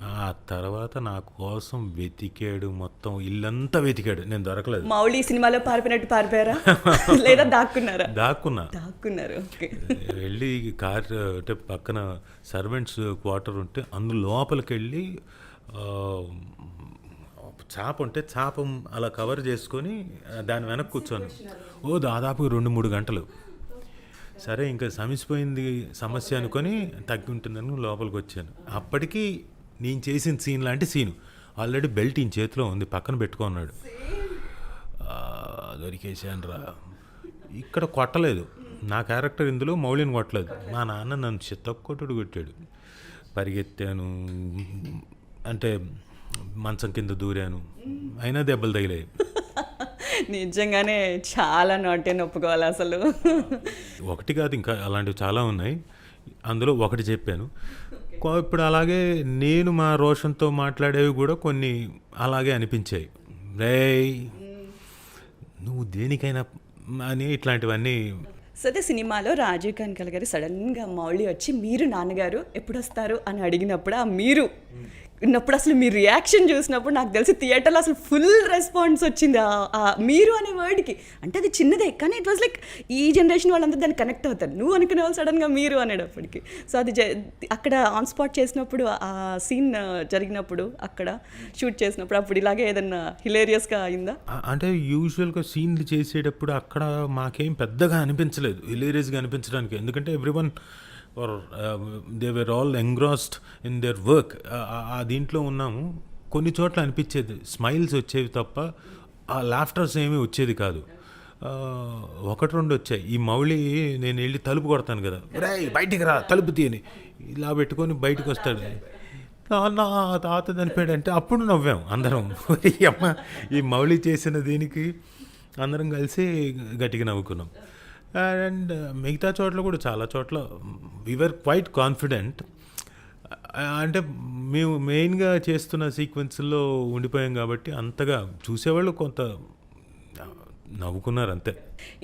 ఆ తర్వాత నా కోసం వెతికాడు, మొత్తం ఇల్లంతా వెతికాడు, నేను దొరకలేదు. మౌళి సినిమాలో పారిపోయినట్టు పారిపోయారా లేదా దాక్కున్నారా? దాక్కున్నా. దాక్కున్నారు. ఓకే. వెళ్ళి కార్ అంటే పక్కన సర్వెంట్స్ క్వార్టర్ ఉంటే అందు లోపలికి వెళ్ళి చాప ఉంటే చాప అలా కవర్ చేసుకొని దాని వెనక్కి కూర్చోను. దాదాపు 2-3 గంటలు. సరే ఇంకా సమసిపోయింది సమస్య అనుకొని తగ్గి ఉంటుందని లోపలికి వచ్చాను. అప్పటికి నేను చేసిన సీన్ లాంటి సీను ఆల్రెడీ బెల్ట్ ఈయన చేతిలో ఉంది, పక్కన పెట్టుకున్నాడు. దొరికేసాను రా. ఇక్కడ కొట్టలేదు నా క్యారెక్టర్, ఇందులో మౌళిని కొట్టలేదు. మా నాన్న నన్ను చిత్తకొట్టుడు కొట్టాడు. పరిగెత్తాను, అంటే మంచం కింద దూరాను, అయినా దెబ్బలు తగిలాయి. నిజంగానే చాలా నాటే ఒప్పుకోవాలి అసలు. ఒకటి కాదు, ఇంకా అలాంటివి చాలా ఉన్నాయి. అందులో ఒకటి చెప్పాను. ఇప్పుడు అలాగే నేను మా రోషన్తో మాట్లాడేవి కూడా కొన్ని అలాగే అనిపించాయి. రేయ్ నువ్వు దేనికైనా అని, ఇట్లాంటివన్నీ. సో అదే సినిమాలో రాజీవ్ కనకాల గారు సడన్గా మౌళి వచ్చి మీరు నాన్నగారు ఎప్పుడు వస్తారు అని అడిగినప్పుడు ఆ మీరు ఉన్నప్పుడు అసలు మీ రియాక్షన్ చూసినప్పుడు నాకు తెలిసి థియేటర్లో అసలు ఫుల్ రెస్పాన్స్ వచ్చింది ఆ మీరు అనే వర్డ్కి. అంటే అది చిన్నదే కానీ ఇట్ వాజ్ లైక్ ఈ జనరేషన్ వాళ్ళందరూ దాన్ని కనెక్ట్ అవుతారు. నువ్వు అనుకునే వాళ్ళు సడన్గా మీరు అనేటప్పటికి. సో అది అక్కడ ఆన్ స్పాట్ చేసినప్పుడు ఆ సీన్ జరిగినప్పుడు అక్కడ షూట్ చేసినప్పుడు అప్పుడు ఇలాగే ఏదన్నా హిలేరియస్గా అయిందా? అంటే యూజువల్గా సీన్లు చేసేటప్పుడు అక్కడ మాకేం పెద్దగా అనిపించలేదు హిలేరియస్గా అనిపించడానికి, ఎందుకంటే everyone they were all engrossed in their work. ఆ దీంట్లో ఉన్నాము. కొన్ని చోట్ల అనిపించేది స్మైల్స్ వచ్చేవి తప్ప ఆ లాఫ్టర్స్ ఏమీ వచ్చేది కాదు. 1-2 వచ్చాయి. ఈ మౌళి నేను వెళ్ళి తలుపు కొడతాను కదా, రేయ్ బయటికి రా తలుపు తీయని ఇలా పెట్టుకొని బయటకు వస్తాడు. నా తాత చనిపోయాడంటే అప్పుడు నవ్వాం అందరం. అమ్మ ఈ మౌళి చేసిన దీనికి అందరం కలిసి గట్టిగా నవ్వుకున్నాం. అండ్ మిగతా చోట్ల కూడా చాలా చోట్ల వీఆర్ క్వైట్ కాన్ఫిడెంట్. అంటే మేము మెయిన్గా చేస్తున్న సీక్వెన్స్లో ఉండిపోయాం కాబట్టి అంతగా చూసేవాళ్ళు కొంత నవ్వుకున్నారు అంతే.